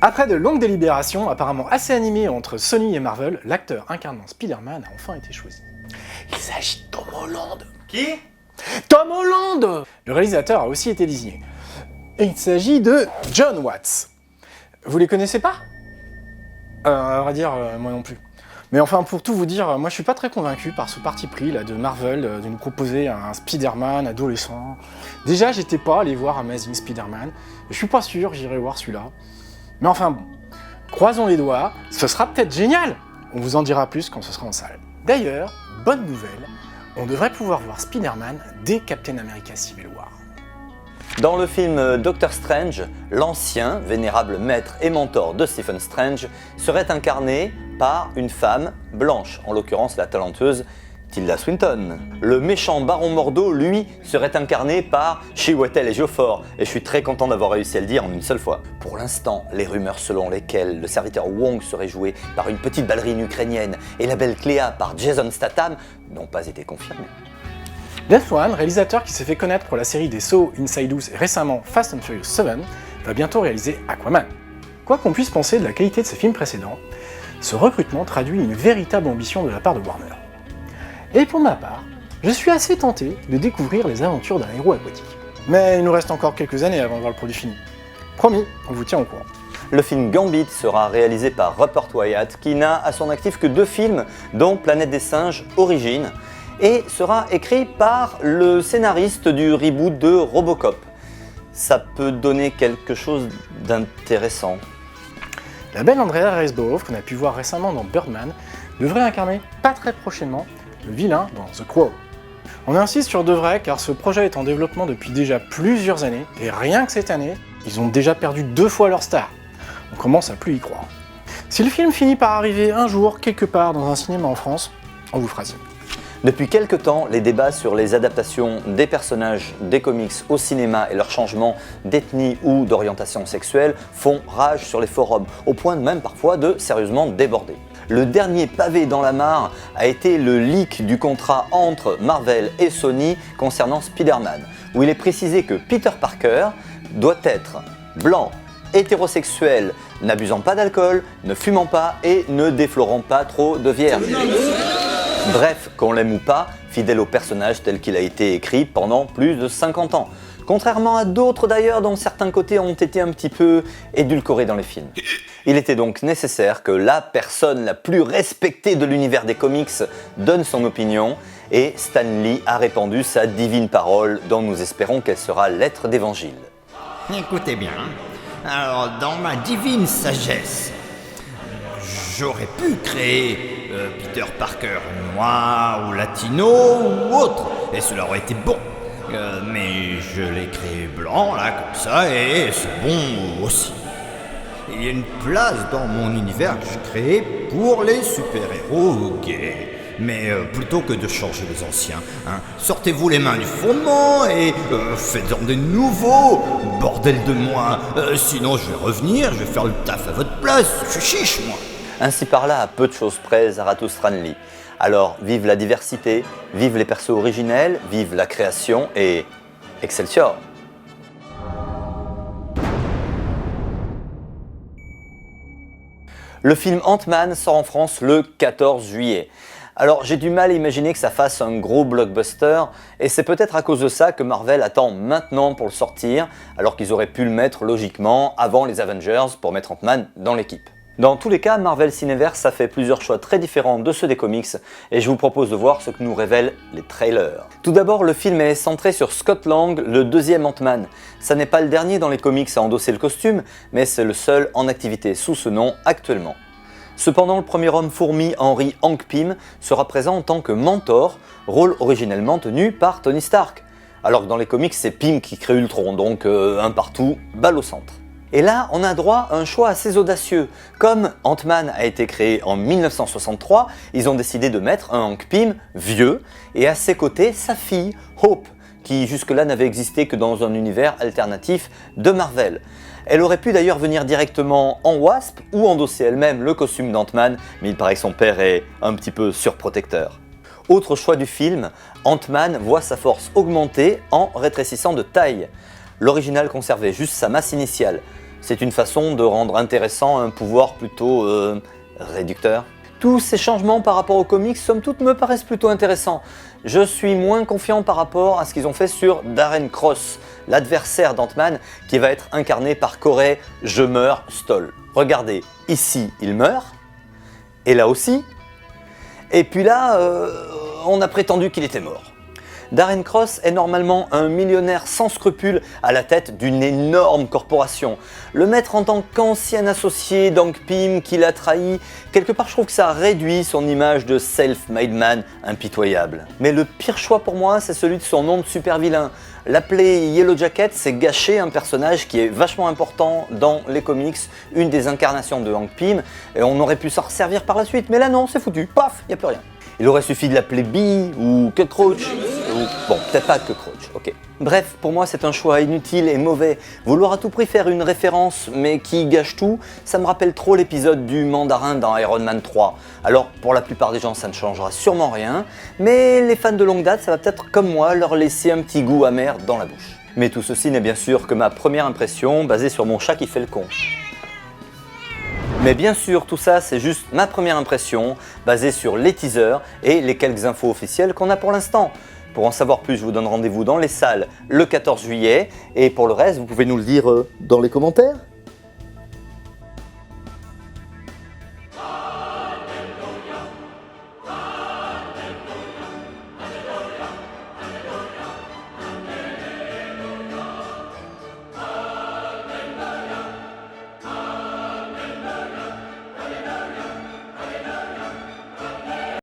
Après de longues délibérations, apparemment assez animées entre Sony et Marvel, l'acteur incarnant Spider-Man a enfin été choisi. Il s'agit de Tom Holland. Qui? Tom Holland! Le réalisateur a aussi été désigné. Et il s'agit de John Watts. Vous les connaissez pas? À vrai dire, moi non plus. Mais enfin, pour tout vous dire, moi je suis pas très convaincu par ce parti pris là de Marvel de nous proposer un Spider-Man adolescent. Déjà, j'étais pas allé voir Amazing Spider-Man. Je suis pas sûr que j'irai voir celui-là. Mais enfin bon, croisons les doigts, ce sera peut-être génial! On vous en dira plus quand ce sera en salle. D'ailleurs, bonne nouvelle, on devrait pouvoir voir Spider-Man dès Captain America Civil War. Dans le film Doctor Strange, l'ancien, vénérable maître et mentor de Stephen Strange serait incarné par une femme blanche, en l'occurrence la talentueuse Tilda Swinton. Le méchant Baron Mordo, lui, serait incarné par Chiwetel Ejiofor, et je suis très content d'avoir réussi à le dire en une seule fois. Pour l'instant, les rumeurs selon lesquelles le serviteur Wong serait joué par une petite ballerine ukrainienne et la belle Cléa par Jason Statham n'ont pas été confirmées. Death Swan, réalisateur qui s'est fait connaître pour la série des Saw, Inside Out et récemment Fast and Furious 7, va bientôt réaliser Aquaman. Quoi qu'on puisse penser de la qualité de ses films précédents, ce recrutement traduit une véritable ambition de la part de Warner. Et pour ma part, je suis assez tenté de découvrir les aventures d'un héros aquatique. Mais il nous reste encore quelques années avant de voir le produit fini. Promis, on vous tient au courant. Le film Gambit sera réalisé par Rupert Wyatt, qui n'a à son actif que 2 films, dont Planète des Singes, Origine, et sera écrit par le scénariste du reboot de Robocop. Ça peut donner quelque chose d'intéressant. La belle Andrea Riseborough, qu'on a pu voir récemment dans Birdman, devrait incarner pas très prochainement le vilain dans The Crow. On insiste sur devrait car ce projet est en développement depuis déjà plusieurs années, et rien que cette année, ils ont déjà perdu 2 fois leur star. On commence à plus y croire. Si le film finit par arriver un jour, quelque part dans un cinéma en France, on vous fera signe. Depuis quelque temps, les débats sur les adaptations des personnages des comics au cinéma et leur changement d'ethnie ou d'orientation sexuelle font rage sur les forums, au point même parfois de sérieusement déborder. Le dernier pavé dans la mare a été le leak du contrat entre Marvel et Sony concernant Spider-Man, où il est précisé que Peter Parker doit être blanc, hétérosexuel, n'abusant pas d'alcool, ne fumant pas et ne déflorant pas trop de vierges. Bref, qu'on l'aime ou pas, fidèle au personnage tel qu'il a été écrit pendant plus de 50 ans. Contrairement à d'autres d'ailleurs dont certains côtés ont été un petit peu édulcorés dans les films. Il était donc nécessaire que la personne la plus respectée de l'univers des comics donne son opinion, et Stan Lee a répandu sa divine parole dont nous espérons qu'elle sera lettre d'évangile. Écoutez bien, alors dans ma divine sagesse, j'aurais pu créer Peter Parker noir ou latino ou autre, et cela aurait été bon. Mais je l'ai créé blanc, là, comme ça, et c'est bon aussi. Il y a une place dans mon univers que j'ai créé pour les super-héros gays. Mais plutôt que de changer les anciens, sortez-vous les mains du fondement et faites-en des nouveaux, bordel de moi. Sinon je vais revenir, je vais faire le taf à votre place, je suis chiche moi. Ainsi par là, à peu de choses près, Zarathustra lit. Alors, vive la diversité, vive les persos originels, vive la création et Excelsior! Le film Ant-Man sort en France le 14 juillet. Alors j'ai du mal à imaginer que ça fasse un gros blockbuster, et c'est peut-être à cause de ça que Marvel attend maintenant pour le sortir, alors qu'ils auraient pu le mettre logiquement avant les Avengers pour mettre Ant-Man dans l'équipe. Dans tous les cas, Marvel Cineverse a fait plusieurs choix très différents de ceux des comics, et je vous propose de voir ce que nous révèlent les trailers. Tout d'abord, le film est centré sur Scott Lang, le deuxième Ant-Man. Ça n'est pas le dernier dans les comics à endosser le costume, mais c'est le seul en activité sous ce nom actuellement. Cependant, le premier homme fourmi, Henry Hank Pym, sera présent en tant que mentor, rôle originellement tenu par Tony Stark. Alors que dans les comics, c'est Pym qui crée Ultron, donc un partout, balle au centre. Et là, on a droit à un choix assez audacieux. Comme Ant-Man a été créé en 1963, ils ont décidé de mettre un Hank Pym vieux, et à ses côtés, sa fille, Hope, qui jusque-là n'avait existé que dans un univers alternatif de Marvel. Elle aurait pu d'ailleurs venir directement en Wasp ou endosser elle-même le costume d'Ant-Man, mais il paraît que son père est un petit peu surprotecteur. Autre choix du film, Ant-Man voit sa force augmenter en rétrécissant de taille. L'original conservait juste sa masse initiale. C'est une façon de rendre intéressant un pouvoir plutôt réducteur. Tous ces changements par rapport aux comics, somme toute, me paraissent plutôt intéressants. Je suis moins confiant par rapport à ce qu'ils ont fait sur Darren Cross, l'adversaire d'Ant-Man, qui va être incarné par Corey Je meurs Stoll. Regardez, ici il meurt, et là aussi, et puis là, on a prétendu qu'il était mort. Darren Cross est normalement un millionnaire sans scrupules à la tête d'une énorme corporation. Le mettre en tant qu'ancien associé d'Hank Pym qui l'a trahi, quelque part je trouve que ça réduit son image de self-made man impitoyable. Mais le pire choix pour moi, c'est celui de son nom de super vilain. L'appeler Yellow Jacket, c'est gâcher un personnage qui est vachement important dans les comics, une des incarnations de Hank Pym, et on aurait pu s'en resservir par la suite, mais là non, c'est foutu, paf, y a plus rien. Il aurait suffi de l'appeler Bee ou Cockroach, ou bon, peut-être pas Cockroach, ok. Bref, pour moi c'est un choix inutile et mauvais. Vouloir à tout prix faire une référence mais qui gâche tout, ça me rappelle trop l'épisode du mandarin dans Iron Man 3. Alors pour la plupart des gens ça ne changera sûrement rien, mais les fans de longue date ça va peut-être comme moi leur laisser un petit goût amer dans la bouche. Mais tout ceci n'est bien sûr que ma première impression basée sur mon chat qui fait le con. Mais bien sûr, tout ça, c'est juste ma première impression, basée sur les teasers et les quelques infos officielles qu'on a pour l'instant. Pour en savoir plus, je vous donne rendez-vous dans les salles le 14 juillet. Et pour le reste, vous pouvez nous le dire dans les commentaires.